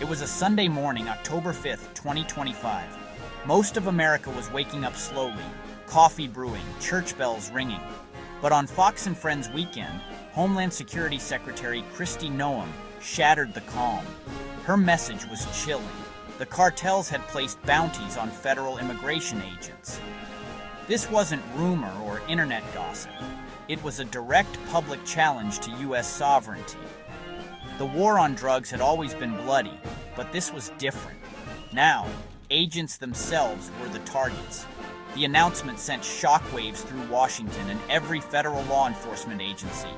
It was a Sunday morning, October 5th, 2025. Most of America was waking up slowly, coffee brewing, church bells ringing. But on Fox and Friends weekend, Homeland Security Secretary Kristi Noem shattered the calm. Her message was chilling. The cartels had placed bounties on federal immigration agents. This wasn't rumor or internet gossip. It was a direct public challenge to U.S. sovereignty. The war on drugs had always been bloody, but this was different. Now, agents themselves were the targets. The announcement sent shockwaves through Washington and every federal law enforcement agency.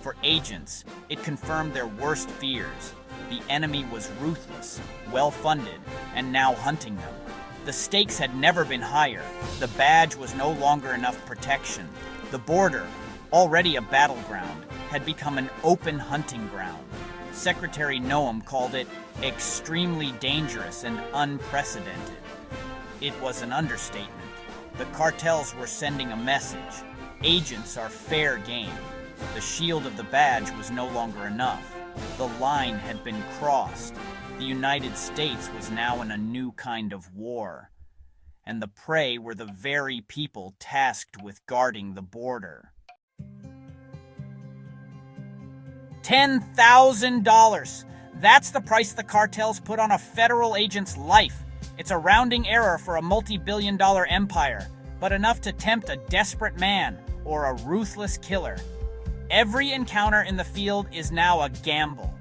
For agents, it confirmed their worst fears. The enemy was ruthless, well-funded, and now hunting them. The stakes had never been higher. The badge was no longer enough protection. The border, already a battleground, had become an open hunting ground. Secretary Noem called it extremely dangerous and unprecedented. It was an understatement. The cartels were sending a message. Agents are fair game. The shield of the badge was no longer enough. The line had been crossed. The United States was now in a new kind of war. And the prey were the very people tasked with guarding the border. $10,000. That's the price the cartels put on a federal agent's life. It's a rounding error for a multi-billion-dollar empire, but enough to tempt a desperate man or a ruthless killer. Every encounter in the field is now a gamble.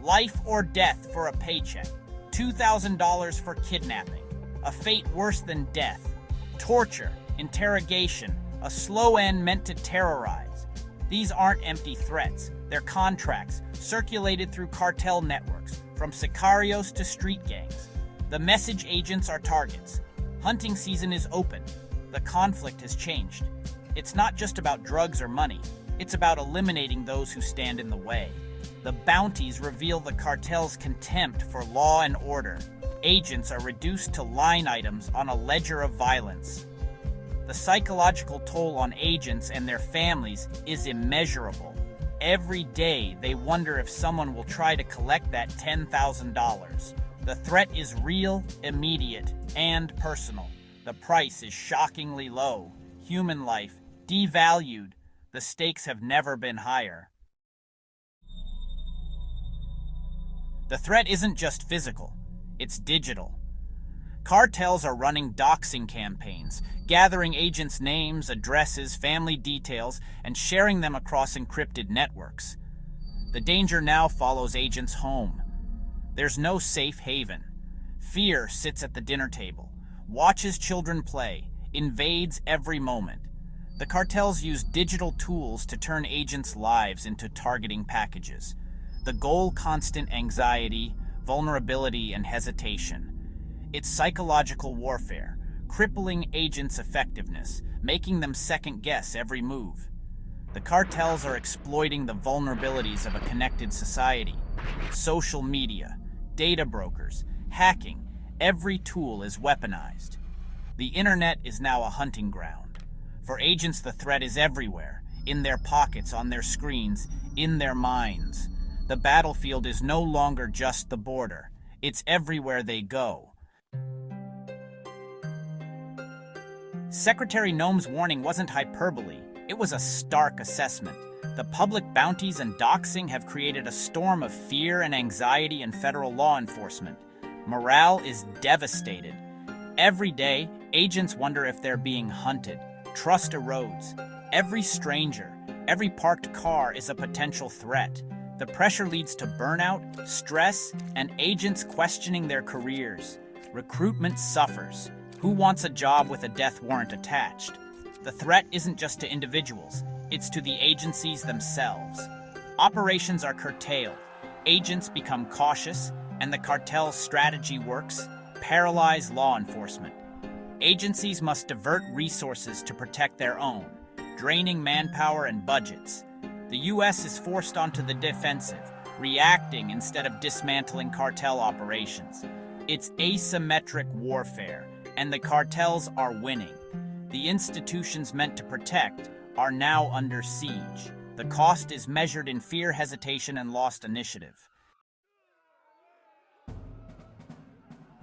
Life or death for a paycheck. $2,000 for kidnapping. A fate worse than death. Torture, interrogation, a slow end meant to terrorize. These aren't empty threats. They're contracts, circulated through cartel networks, from sicarios to street gangs. The message agents are targets. Hunting season is open. The conflict has changed. It's not just about drugs or money. It's about eliminating those who stand in the way. The bounties reveal the cartel's contempt for law and order. Agents are reduced to line items on a ledger of violence. The psychological toll on agents and their families is immeasurable. Every day, they wonder if someone will try to collect that $10,000. The threat is real, immediate, and personal. The price is shockingly low. Human life, devalued. The stakes have never been higher. The threat isn't just physical, it's digital. Cartels are running doxing campaigns, gathering agents' names, addresses, family details, and sharing them across encrypted networks. The danger now follows agents home. There's no safe haven. Fear sits at the dinner table, watches children play, invades every moment. The cartels use digital tools to turn agents' lives into targeting packages. The goal: constant anxiety, vulnerability, and hesitation. It's psychological warfare, crippling agents' effectiveness, making them second-guess every move. The cartels are exploiting the vulnerabilities of a connected society. Social media, data brokers, hacking, every tool is weaponized. The internet is now a hunting ground. For agents, the threat is everywhere, in their pockets, on their screens, in their minds. The battlefield is no longer just the border. It's everywhere they go. Secretary Noem's warning wasn't hyperbole. It was a stark assessment. The public bounties and doxing have created a storm of fear and anxiety in federal law enforcement. Morale is devastated. Every day, agents wonder if they're being hunted. Trust erodes. Every stranger, every parked car is a potential threat. The pressure leads to burnout, stress, and agents questioning their careers. Recruitment suffers. Who wants a job with a death warrant attached? The threat isn't just to individuals, it's to the agencies themselves. Operations are curtailed, agents become cautious, and the cartel's strategy works: paralyze law enforcement. Agencies must divert resources to protect their own, draining manpower and budgets. The U.S. is forced onto the defensive, reacting instead of dismantling cartel operations. It's asymmetric warfare, and the cartels are winning. The institutions meant to protect are now under siege. The cost is measured in fear, hesitation, and lost initiative.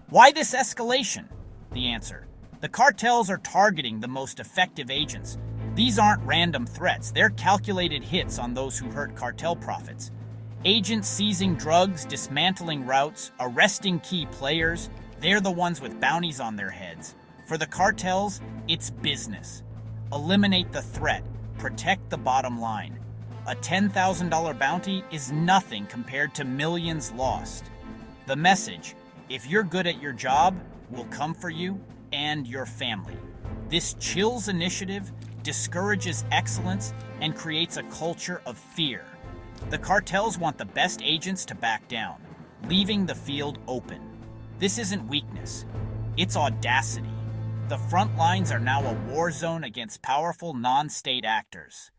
Why this escalation? The answer: the cartels are targeting the most effective agents. These aren't random threats, they're calculated hits on those who hurt cartel profits. Agents seizing drugs, dismantling routes, arresting key players, they're the ones with bounties on their heads. For the cartels, it's business. Eliminate the threat, protect the bottom line. A $10,000 bounty is nothing compared to millions lost. The message: if you're good at your job, we'll come for you and your family. This chills initiative, discourages excellence, and creates a culture of fear. The cartels want the best agents to back down, leaving the field open. This isn't weakness, it's audacity. The front lines are now a war zone against powerful non-state actors.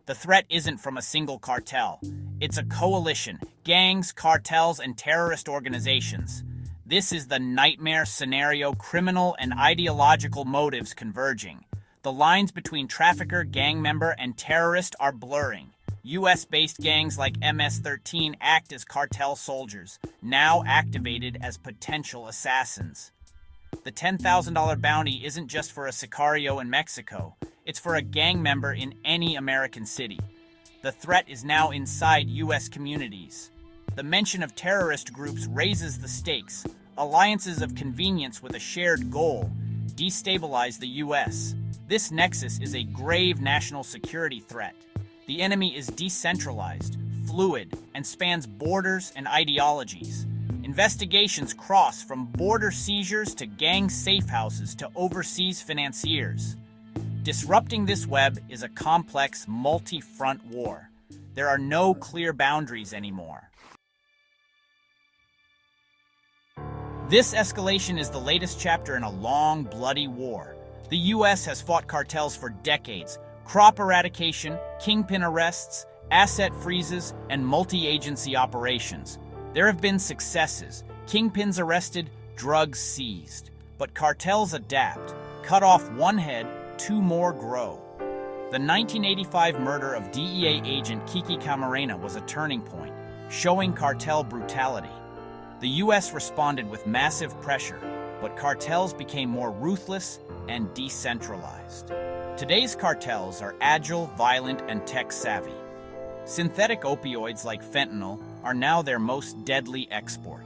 The threat isn't from a single cartel. It's a coalition: gangs, cartels, and terrorist organizations. This is the nightmare scenario: criminal and ideological motives converging. The lines between trafficker, gang member, and terrorist are blurring. US-based gangs like MS-13 act as cartel soldiers, now activated as potential assassins. The $10,000 bounty isn't just for a sicario in Mexico. It's for a gang member in any American city. The threat is now inside US communities. The mention of terrorist groups raises the stakes. Alliances of convenience with a shared goal destabilize the US. This nexus is a grave national security threat. The enemy is decentralized, fluid, and spans borders and ideologies. Investigations cross from border seizures to gang safehouses to overseas financiers. Disrupting this web is a complex, multi-front war. There are no clear boundaries anymore. This escalation is the latest chapter in a long, bloody war. The US has fought cartels for decades. Crop eradication, kingpin arrests, asset freezes, and multi-agency operations. There have been successes: kingpins arrested, drugs seized. But cartels adapt. Cut off one head, two more grow. The 1985 murder of DEA agent Kiki Camarena was a turning point, showing cartel brutality. The US responded with massive pressure, but cartels became more ruthless and decentralized. Today's cartels are agile, violent, and tech-savvy. Synthetic opioids like fentanyl are now their most deadly export.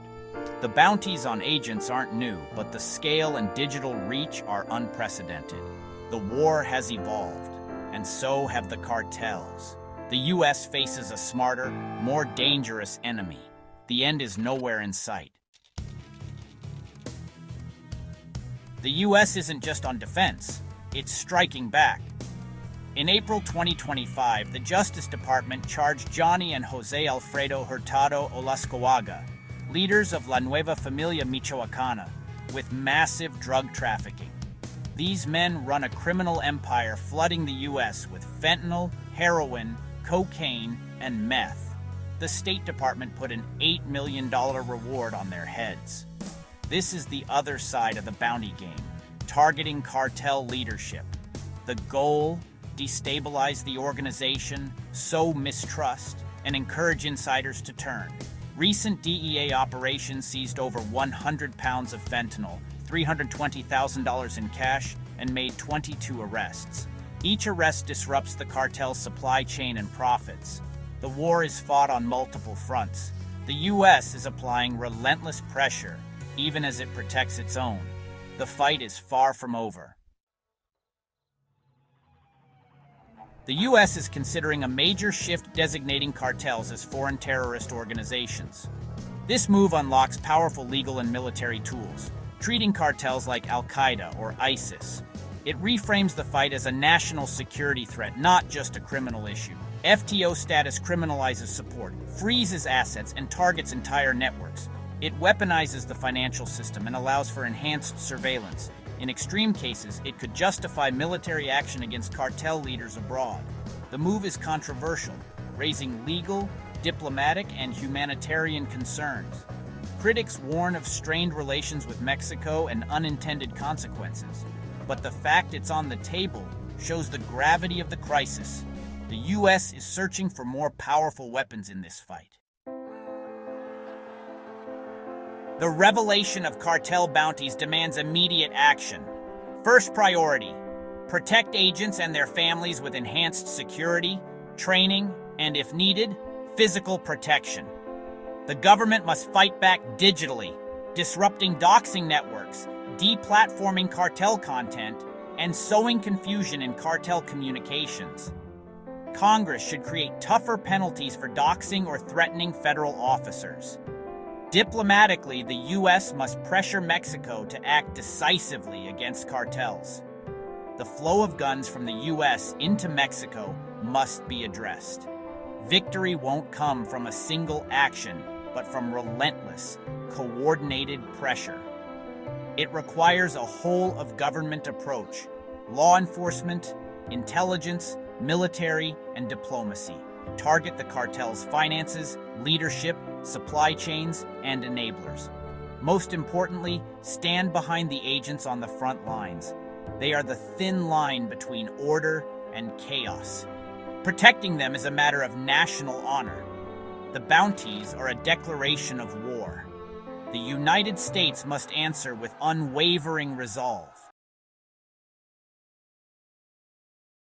The bounties on agents aren't new, but the scale and digital reach are unprecedented. The war has evolved, and so have the cartels. The US faces a smarter, more dangerous enemy. The end is nowhere in sight. The US isn't just on defense, it's striking back. In April 2025, the Justice Department charged Johnny and Jose Alfredo Hurtado Olascoaga, leaders of La Nueva Familia Michoacana, with massive drug trafficking. These men run a criminal empire flooding the US with fentanyl, heroin, cocaine, and meth. The State Department put an $8 million reward on their heads. This is the other side of the bounty game, targeting cartel leadership. The goal: destabilize the organization, sow mistrust, and encourage insiders to turn. Recent DEA operations seized over 100 pounds of fentanyl, $320,000 in cash, and made 22 arrests. Each arrest disrupts the cartel's supply chain and profits. The war is fought on multiple fronts. The US is applying relentless pressure, even as it protects its own. The fight is far from over. The US is considering a major shift designating cartels as foreign terrorist organizations. This move unlocks powerful legal and military tools, treating cartels like Al-Qaeda or ISIS. It reframes the fight as a national security threat, not just a criminal issue. FTO status criminalizes support, freezes assets, and targets entire networks. It weaponizes the financial system and allows for enhanced surveillance. In extreme cases, it could justify military action against cartel leaders abroad. The move is controversial, raising legal, diplomatic, and humanitarian concerns. Critics warn of strained relations with Mexico and unintended consequences. But the fact it's on the table shows the gravity of the crisis. The US is searching for more powerful weapons in this fight. The revelation of cartel bounties demands immediate action. First priority, protect agents and their families with enhanced security, training, and if needed, physical protection. The government must fight back digitally, disrupting doxing networks, deplatforming cartel content, and sowing confusion in cartel communications. Congress should create tougher penalties for doxing or threatening federal officers. Diplomatically, the U.S. must pressure Mexico to act decisively against cartels. The flow of guns from the U.S. into Mexico must be addressed. Victory won't come from a single action, but from relentless, coordinated pressure. It requires a whole-of-government approach: law enforcement, intelligence, military, and diplomacy. Target the cartel's finances, leadership, supply chains, and enablers. Most importantly, stand behind the agents on the front lines. They are the thin line between order and chaos. Protecting them is a matter of national honor. The bounties are a declaration of war. The United States must answer with unwavering resolve.